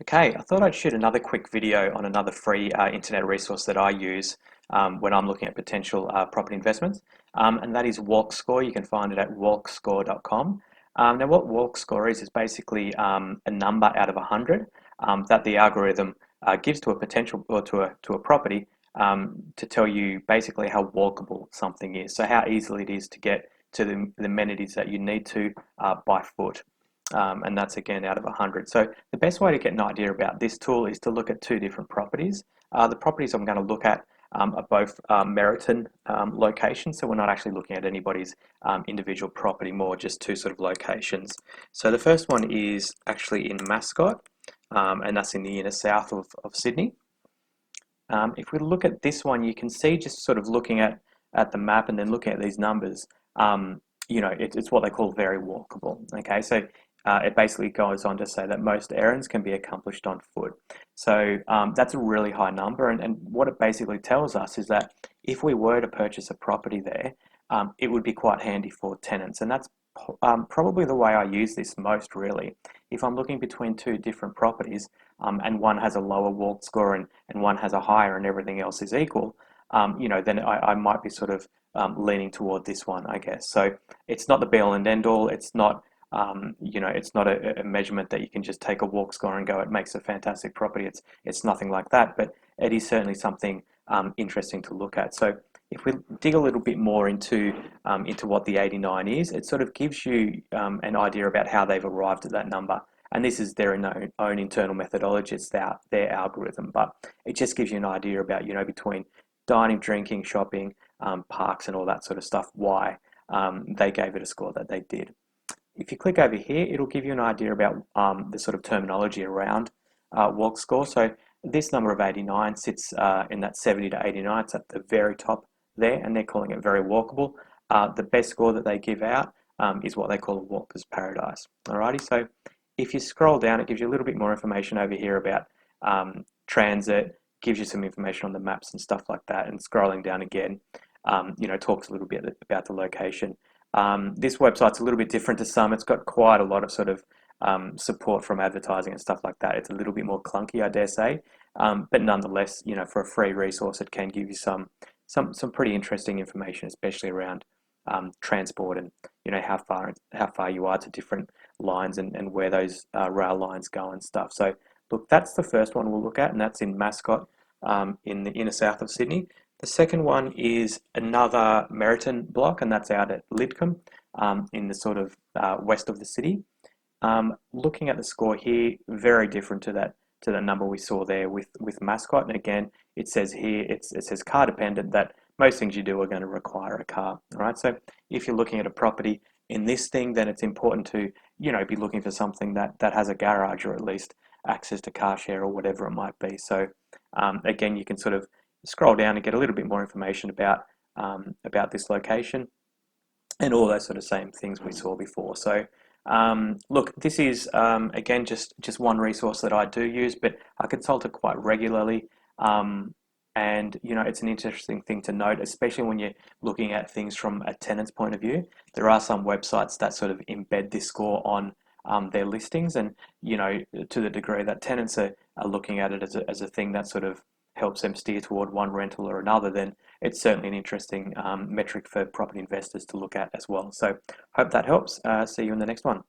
Okay, I thought I'd shoot another quick video on another free internet resource that I use when I'm looking at potential property investments, and that is WalkScore. You can find it at walkscore.com. Now, what WalkScore is basically a number out of 100 that the algorithm gives to a potential or to a property to tell you basically how walkable something is. So how easily it is to get to the amenities that you need to by foot. And that's again out of 100. So the best way to get an idea about this tool is to look at two different properties. The properties I'm going to look at are both Meriton locations, so we're not actually looking at anybody's individual property, more just two sort of locations. So the first one is actually in Mascot, and that's in the inner south of Sydney. If we look at this one, you can see just sort of looking at the map and then looking at these numbers, it's what they call very walkable. Okay, so it basically goes on to say that most errands can be accomplished on foot. So that's a really high number, and what it basically tells us is that if we were to purchase a property there, it would be quite handy for tenants, and that's probably the way I use this most really. If I'm looking between two different properties, and one has a lower walk score and one has a higher and everything else is equal, then I might be sort of leaning toward this one, I guess. So it's not the be all and end all. It's not, it's not a measurement that you can just take a walk score and go, it makes a fantastic property. It's nothing like that, but it is certainly something interesting to look at. So if we dig a little bit more into what the 89 is, it sort of gives you an idea about how they've arrived at that number. And this is their own internal methodology, it's their algorithm, but it just gives you an idea about, between dining, drinking, shopping, parks and all that sort of stuff, why they gave it a score that they did. If you click over here, it'll give you an idea about the sort of terminology around walk score. So this number of 89 sits in that 70 to 89. It's at the very top there, and they're calling it very walkable. The best score that they give out is what they call a walker's paradise. Alrighty, so if you scroll down, it gives you a little bit more information over here about transit, gives you some information on the maps and stuff like that, and scrolling down again, talks a little bit about the location. This website's a little bit different to some. It's got quite a lot of sort of support from advertising and stuff like that. It's a little bit more clunky, I dare say, but nonetheless, for a free resource, it can give you some pretty interesting information, especially around transport and how far you are to different lines and where those rail lines go and stuff. So look, that's the first one we'll look at, and that's in Mascot, in the inner south of Sydney. The second one is another Meriton block, and that's out at Lidcombe, in the sort of west of the city. Looking at the score here, very different to that number we saw there with Mascot. And again, it says here, it says car dependent, that most things you do are going to require a car. All right, so if you're looking at a property in this thing, then it's important to be looking for something that has a garage, or at least access to car share or whatever it might be. So again, you can sort of scroll down and get a little bit more information about this location and all those sort of same things we saw before. So look, this is again just one resource that I do use, but I consult it quite regularly. And it's an interesting thing to note, especially when you're looking at things from a tenant's point of view. There are some websites that sort of embed this score on their listings, and to the degree that tenants are looking at it as a thing that sort of helps them steer toward one rental or another, then it's certainly an interesting metric for property investors to look at as well. So hope that helps. See you in the next one.